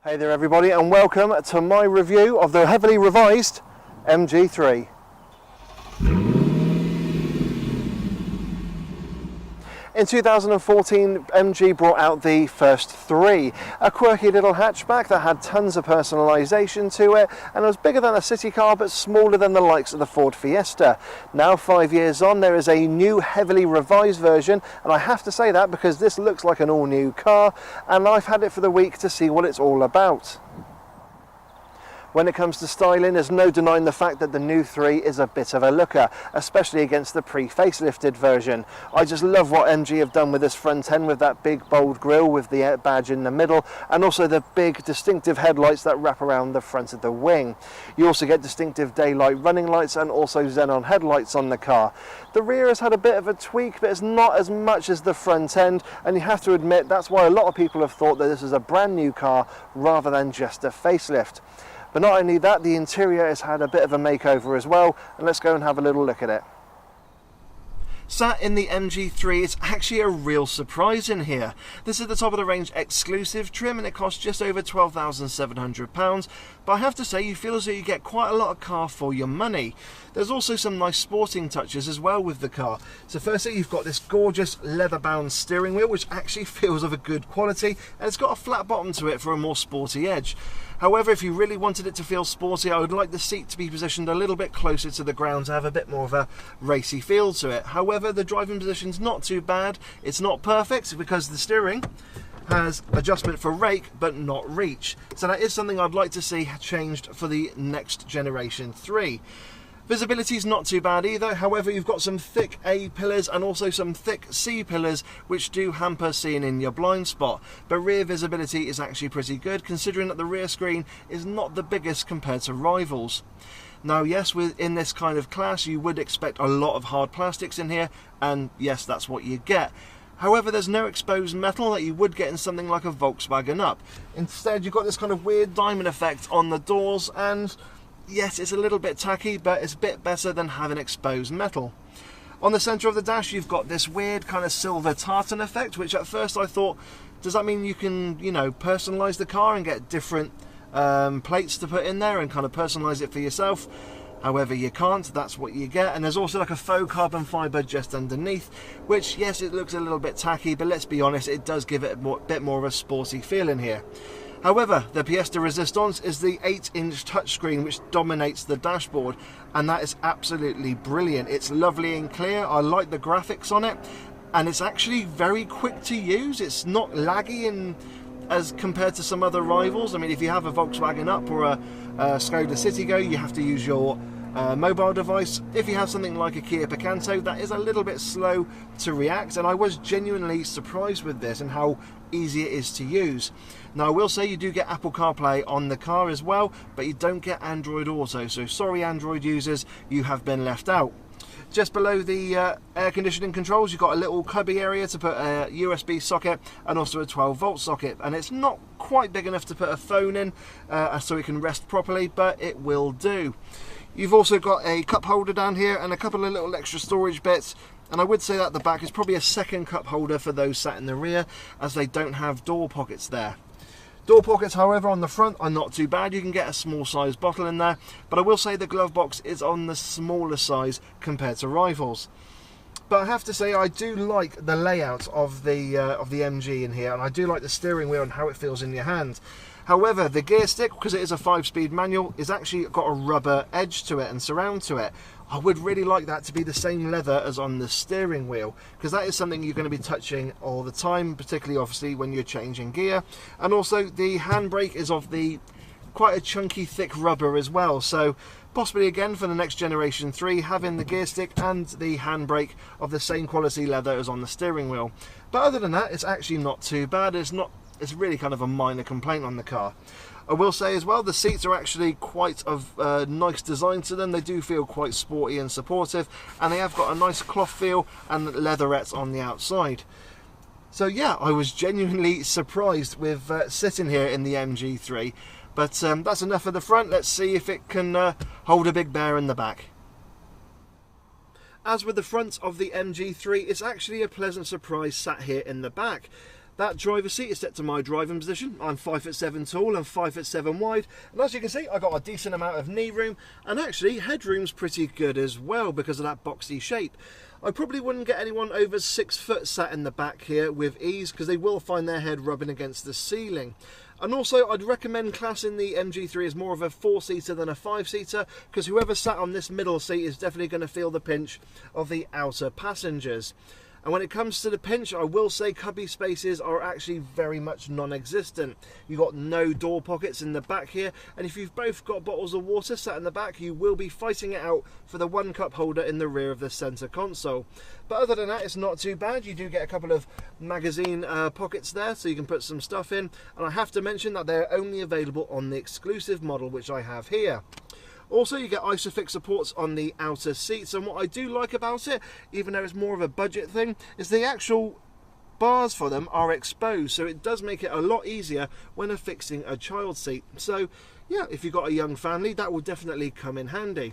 Hey there everybody, and welcome to my review of the heavily revised MG3. In 2014, MG brought out the first 3, a quirky little hatchback that had tons of personalisation to it, and it was bigger than a city car but smaller than the likes of the Ford Fiesta. Now 5 years on, there is a new heavily revised version, and I have to say that because this looks like an all new car, and I've had it for the week to see what it's all about. When it comes to styling, there's no denying the fact that the new 3 is a bit of a looker, especially against the pre-facelifted version. I just love what MG have done with this front end, with that big bold grille with the badge in the middle, and also the big distinctive headlights that wrap around the front of the wing. You also get distinctive daylight running lights and also xenon headlights on the car. The rear has had a bit of a tweak, but it's not as much as the front end, and you have to admit that's why a lot of people have thought that this is a brand new car rather than just a facelift. But not only that, the interior has had a bit of a makeover as well, and let's go and have a little look at it. Sat in the MG3, it's actually a real surprise in here. This is the top of the range exclusive trim and it costs just over £12,700, but I have to say you feel as though you get quite a lot of car for your money. There's also some nice sporting touches as well with the car. So firstly, you've got this gorgeous leather bound steering wheel which actually feels of a good quality, and it's got a flat bottom to it for a more sporty edge. However, if you really wanted it to feel sporty, I would like the seat to be positioned a little bit closer to the ground to have a bit more of a racy feel to it. However, the driving position's not too bad. It's not perfect because the steering has adjustment for rake but not reach. So that is something I'd like to see changed for the next generation 3. Visibility is not too bad either. However, you've got some thick A pillars and also some thick C pillars which do hamper seeing in your blind spot, but rear visibility is actually pretty good considering that the rear screen is not the biggest compared to rivals. Now yes, within this kind of class you would expect a lot of hard plastics in here, and yes, that's what you get. However, there's no exposed metal that you would get in something like a Volkswagen Up. Instead, you've got this kind of weird diamond effect on the doors, and yes, it's a little bit tacky, but it's a bit better than having exposed metal. On the centre of the dash, you've got this weird kind of silver tartan effect, which at first I thought, does that mean you can, personalise the car and get different plates to put in there and kind of personalise it for yourself? However, you can't. That's what you get. And there's also like a faux carbon fibre just underneath, which, yes, it looks a little bit tacky, but let's be honest, it does give it a bit more of a sporty feel in here. However, the pièce de résistance is the 8-inch touchscreen which dominates the dashboard, and that is absolutely brilliant. It's lovely and clear. I like the graphics on it, and it's actually very quick to use. It's not laggy as compared to some other rivals. I mean, if you have a Volkswagen Up or a Skoda Citigo, you have to use your mobile device. If you have something like a Kia Picanto, that is a little bit slow to react, and I was genuinely surprised with this and how easy it is to use. Now I will say you do get Apple CarPlay on the car as well, but you don't get Android Auto, so sorry Android users, you have been left out. Just below the air conditioning controls, you've got a little cubby area to put a USB socket and also a 12-volt socket, and it's not quite big enough to put a phone in so it can rest properly, but it will do. You've also got a cup holder down here and a couple of little extra storage bits, and I would say that the back is probably a second cup holder for those sat in the rear, as they don't have door pockets there. Door pockets, however, on the front are not too bad. You can get a small size bottle in there, but I will say the glove box is on the smaller size compared to rivals. But I have to say I do like the layout of the MG in here, and I do like the steering wheel and how it feels in your hand. However, the gear stick, because it is a 5-speed manual, is actually got a rubber edge to it and surround to it. I would really like that to be the same leather as on the steering wheel, because that is something you're going to be touching all the time, particularly obviously when you're changing gear. And also the handbrake is of the quite a chunky thick rubber as well, so possibly again for the next generation 3 having the gear stick and the handbrake of the same quality leather as on the steering wheel. But other than that, it's actually not too bad. It's really kind of a minor complaint on the car. I will say as well, the seats are actually quite of nice design to them. They do feel quite sporty and supportive, and they have got a nice cloth feel and leatherettes on the outside. So yeah, I was genuinely surprised with sitting here in the MG3. But that's enough of the front. Let's see if it can hold a big bear in the back. As with the front of the MG3, it's actually a pleasant surprise sat here in the back. That driver's seat is set to my driving position. I'm 5'7" tall and 5'7" wide, and as you can see, I got a decent amount of knee room, and actually headroom's pretty good as well because of that boxy shape. I probably wouldn't get anyone over 6 foot sat in the back here with ease, because they will find their head rubbing against the ceiling. And also, I'd recommend classing the MG3 as more of a 4-seater than a 5-seater, because whoever sat on this middle seat is definitely going to feel the pinch of the outer passengers. And when it comes to the pinch, I will say cubby spaces are actually very much non-existent. You've got no door pockets in the back here, and if you've both got bottles of water sat in the back, you will be fighting it out for the 1 cup holder in the rear of the centre console. But other than that, it's not too bad. You do get a couple of magazine pockets there, so you can put some stuff in. And I have to mention that they're only available on the exclusive model, which I have here. Also, you get ISOFIX supports on the outer seats, and what I do like about it, even though it's more of a budget thing, is the actual bars for them are exposed, so it does make it a lot easier when affixing a child seat. So yeah, if you've got a young family, that will definitely come in handy.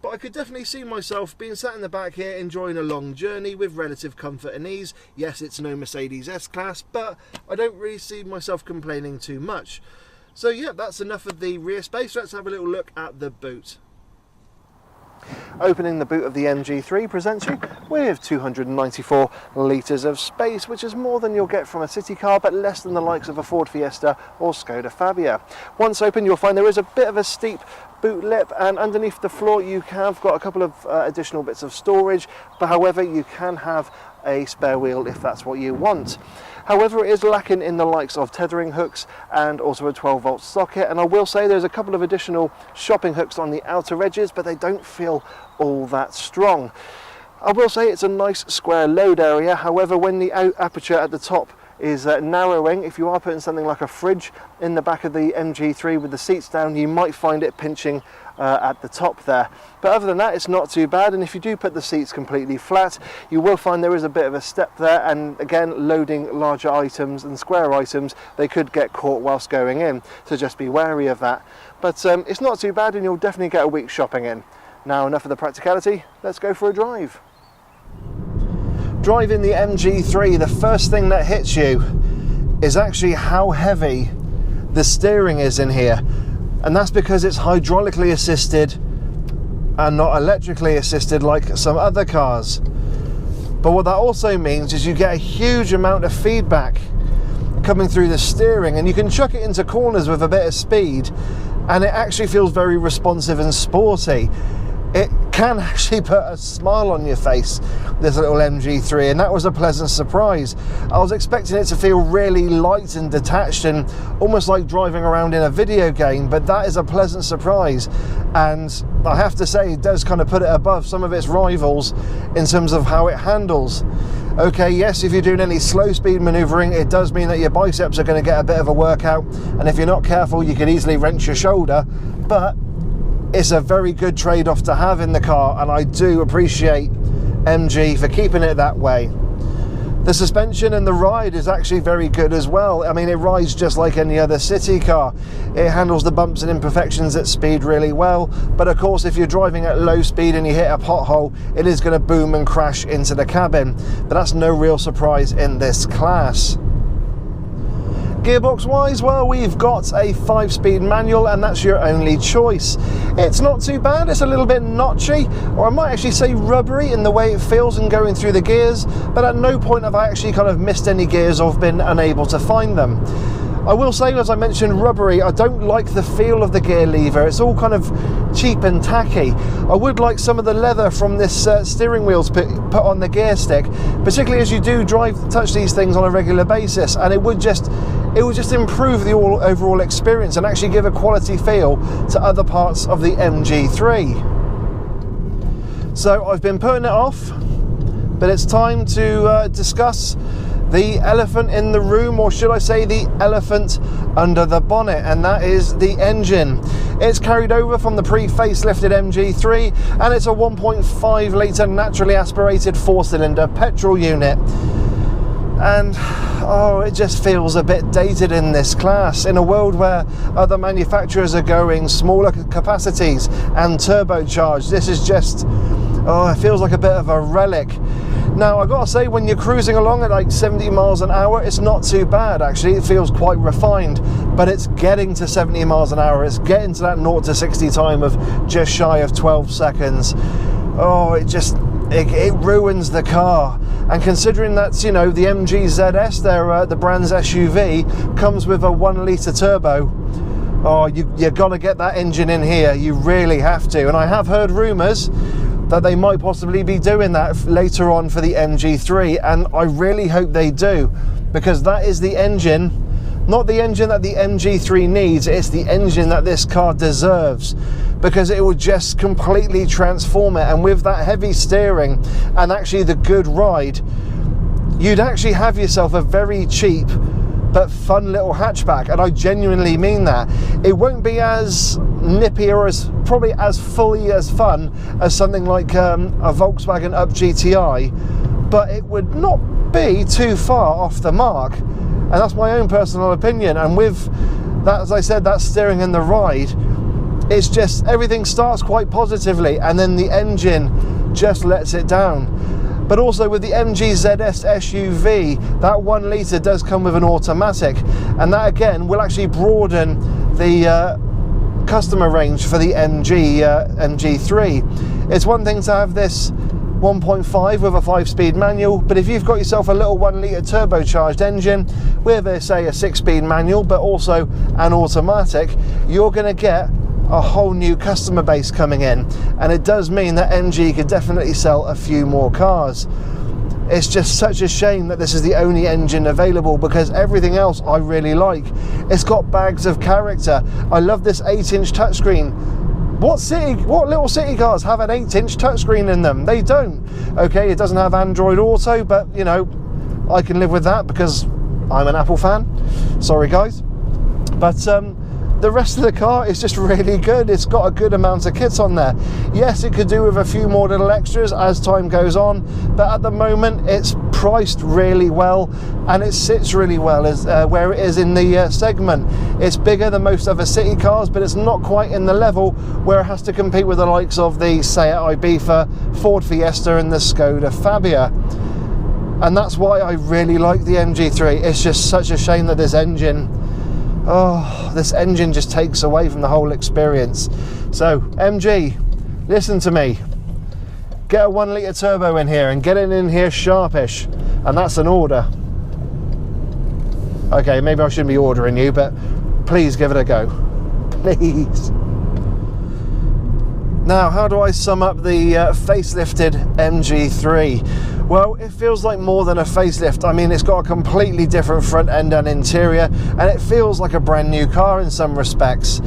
But I could definitely see myself being sat in the back here enjoying a long journey with relative comfort and ease. Yes, it's no Mercedes S-Class, but I don't really see myself complaining too much. So yeah, that's enough of the rear space. Let's have a little look at the boot. Opening the boot of the MG3 presents you with 294 litres of space, which is more than you'll get from a city car, but less than the likes of a Ford Fiesta or Skoda Fabia. Once open, you'll find there is a bit of a steep boot lip, and underneath the floor you have got a couple of additional bits of storage, but however you can have a spare wheel if that's what you want. However, it is lacking in the likes of tethering hooks and also a 12-volt socket, and I will say there's a couple of additional shopping hooks on the outer edges, but they don't feel all that strong. I will say it's a nice square load area. However, when the aperture at the top is narrowing, if you are putting something like a fridge in the back of the MG3 with the seats down, you might find it pinching at the top there. But other than that, it's not too bad, and if you do put the seats completely flat, you will find there is a bit of a step there, and again, loading larger items and square items, they could get caught whilst going in, so just be wary of that. But it's not too bad, and you'll definitely get a week's shopping in. Now, enough of the practicality, let's go for a drive. Driving the MG3, the first thing that hits you is actually how heavy the steering is in here. And that's because it's hydraulically assisted and not electrically assisted like some other cars. But what that also means is you get a huge amount of feedback coming through the steering, and you can chuck it into corners with a bit of speed and it actually feels very responsive and sporty. It can actually put a smile on your face, this little MG3, and that was a pleasant surprise. I was expecting it to feel really light and detached and almost like driving around in a video game, but that is a pleasant surprise, and I have to say it does kind of put it above some of its rivals in terms of how it handles. Okay, yes, if you're doing any slow speed maneuvering, it does mean that your biceps are going to get a bit of a workout, and if you're not careful you could easily wrench your shoulder, but it's a very good trade-off to have in the car, and I do appreciate MG for keeping it that way. The suspension and the ride is actually very good as well. I mean, it rides just like any other city car. It handles the bumps and imperfections at speed really well, but of course if you're driving at low speed and you hit a pothole, it is going to boom and crash into the cabin, but that's no real surprise in this class. Gearbox wise, well, we've got a 5-speed manual, and that's your only choice. It's not too bad, it's a little bit notchy, or I might actually say rubbery in the way it feels in going through the gears, but at no point have I actually kind of missed any gears or been unable to find them. I will say, as I mentioned, rubbery, I don't like the feel of the gear lever. It's all kind of cheap and tacky. I would like some of the leather from this steering wheels put on the gear stick, particularly as you do touch these things on a regular basis, and it would just improve the overall experience and actually give a quality feel to other parts of the MG3. So I've been putting it off, but it's time to discuss the elephant in the room, or should I say the elephant under the bonnet, and that is the engine. It's carried over from the pre-facelifted MG3, and it's a 1.5 litre naturally aspirated 4-cylinder petrol unit. And it just feels a bit dated in this class, in a world where other manufacturers are going smaller capacities and turbocharged. This is just, it feels like a bit of a relic. Now, I've got to say, when you're cruising along at like 70 miles an hour, it's not too bad, actually. It feels quite refined, but it's getting to 70 miles an hour. It's getting to that 0 to 60 time of just shy of 12 seconds. Oh, it ruins the car. And considering that's, you know, the MG ZS, the brand's SUV, comes with a 1 litre turbo. Oh, you've got to get that engine in here. You really have to. And I have heard rumours that they might possibly be doing that later on for the MG3, and I really hope they do, because that is the engine, not the engine that the MG3 needs, it's the engine that this car deserves, because it will just completely transform it. And with that heavy steering and actually the good ride, you'd actually have yourself a very cheap but fun little hatchback, and I genuinely mean that. It won't be as nippy or probably as fully as fun as something like a Volkswagen Up GTI, but it would not be too far off the mark, and that's my own personal opinion. And with that, as I said, that steering and the ride, it's just, everything starts quite positively, and then the engine just lets it down. But also with the MG ZS SUV, that 1 litre does come with an automatic, and that again will actually broaden the customer range for the MG3. It's one thing to have this 1.5 with a 5-speed manual, but if you've got yourself a little 1 litre turbocharged engine with, say, a 6-speed manual but also an automatic, you're going to get a whole new customer base coming in, and it does mean that MG could definitely sell a few more cars. It's just such a shame that this is the only engine available, because everything else I really like. It's got bags of character. I love this 8-inch touchscreen. What little city cars have an 8-inch touchscreen in them? They don't. Okay, it doesn't have Android Auto, but you know, I can live with that because I'm an Apple fan. Sorry guys. But the rest of the car is just really good. It's got a good amount of kits on there. Yes, it could do with a few more little extras as time goes on, but at the moment it's priced really well, and it sits really well as where it is in the segment. It's bigger than most other city cars, but it's not quite in the level where it has to compete with the likes of the Seat Ibiza, Ford Fiesta and the Skoda Fabia. And that's why I really like the MG3. It's just such a shame that this engine just takes away from the whole experience. So MG, listen to me, get a 1 litre turbo in here and get it in here sharpish, and that's an order. Okay, maybe I shouldn't be ordering you, but please give it a go, please. Now, how do I sum up the facelifted MG3? Well, it feels like more than a facelift. I mean, it's got a completely different front end and interior, and it feels like a brand new car in some respects.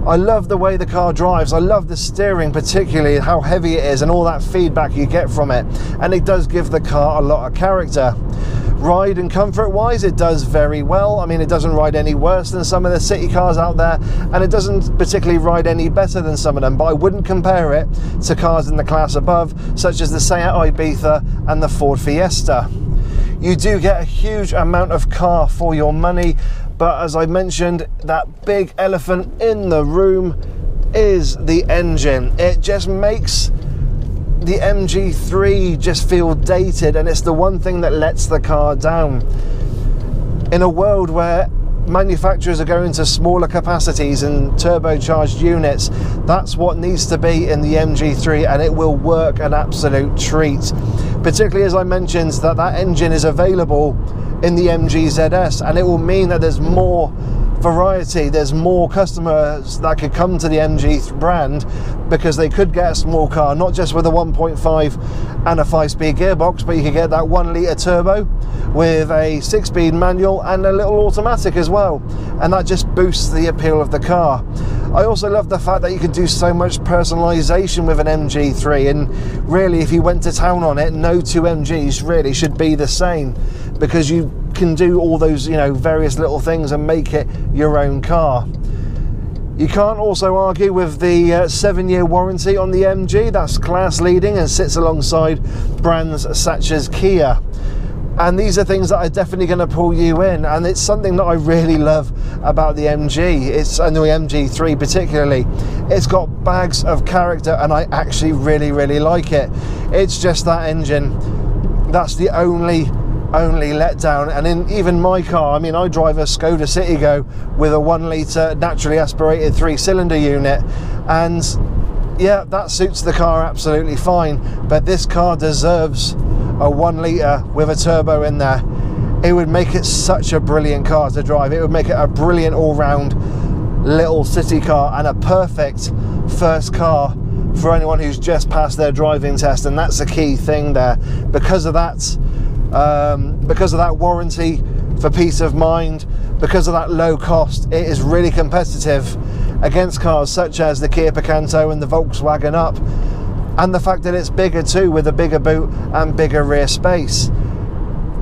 I love the way the car drives. I love the steering, particularly how heavy it is and all that feedback you get from it. And it does give the car a lot of character. Ride and comfort wise, it does very well. I mean, it doesn't ride any worse than some of the city cars out there, and it doesn't particularly ride any better than some of them, but I wouldn't compare it to cars in the class above, such as the Seat Ibiza and the Ford Fiesta. You do get a huge amount of car for your money, but as I mentioned, that big elephant in the room is the engine. It just makes the MG3 just feel dated, and it's the one thing that lets the car down. In a world where manufacturers are going to smaller capacities and turbocharged units, that's what needs to be in the MG3, and it will work an absolute treat. Particularly as I mentioned, that engine is available in the MG ZS, and it will mean that there's more variety, there's more customers that could come to the MG brand, because they could get a small car, not just with a 1.5 and a 5-speed gearbox, but you could get that 1 litre turbo with a 6-speed manual and a little automatic as well, and that just boosts the appeal of the car. I also love the fact that you can do so much personalisation with an MG3, and really if you went to town on it, no two MGs really should be the same, because you can do all those, you know, various little things and make it your own car. You can't also argue with the 7-year warranty on the MG. That's class leading and sits alongside brands such as Kia. And these are things that are definitely going to pull you in, and it's something that I really love about the MG. And the MG3 particularly. It's got bags of character, and I actually really like it. It's just that engine. That's the only letdown. And even my car, I mean, I drive a Skoda Citigo with a 1 litre naturally aspirated 3-cylinder unit, and yeah, that suits the car absolutely fine, but this car deserves a 1 litre with a turbo in there. It would make it such a brilliant car to drive. It would make it a brilliant all-round little city car, and a perfect first car for anyone who's just passed their driving test. And that's a key thing there, because of that warranty for peace of mind, because of that low cost. It is really competitive against cars such as the Kia Picanto and the Volkswagen Up, and the fact that it's bigger too, with a bigger boot and bigger rear space.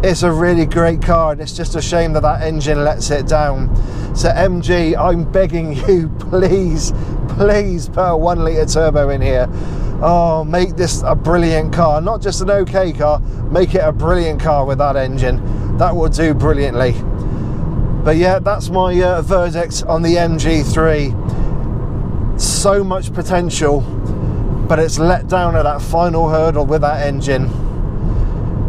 It's a really great car, and it's just a shame that that engine lets it down. So MG, I'm begging you, please put a 1 litre turbo in here. Oh, make this a brilliant car, not just an okay car, make it a brilliant car with that engine. That will do brilliantly. But yeah, that's my verdict on the MG3. So much potential, but it's let down at that final hurdle with that engine,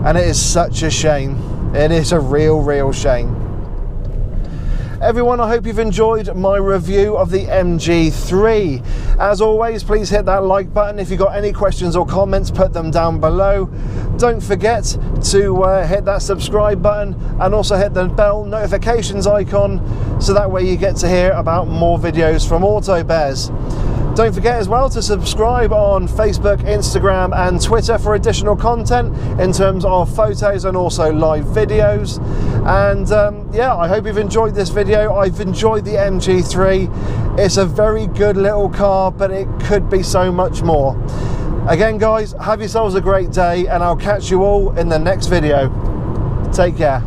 and it is such a shame. It is a real shame. Everyone, I hope you've enjoyed my review of the MG3. As always, please hit that like button. If you've got any questions or comments, put them down below. Don't forget to hit that subscribe button, and also hit the bell notifications icon, so that way you get to hear about more videos from AutoBears. Don't forget as well to subscribe on Facebook, Instagram and Twitter for additional content in terms of photos and also live videos. And yeah, I hope you've enjoyed this video. I've enjoyed the MG3. It's a very good little car, but it could be so much more. Again guys, have yourselves a great day, and I'll catch you all in the next video. Take care.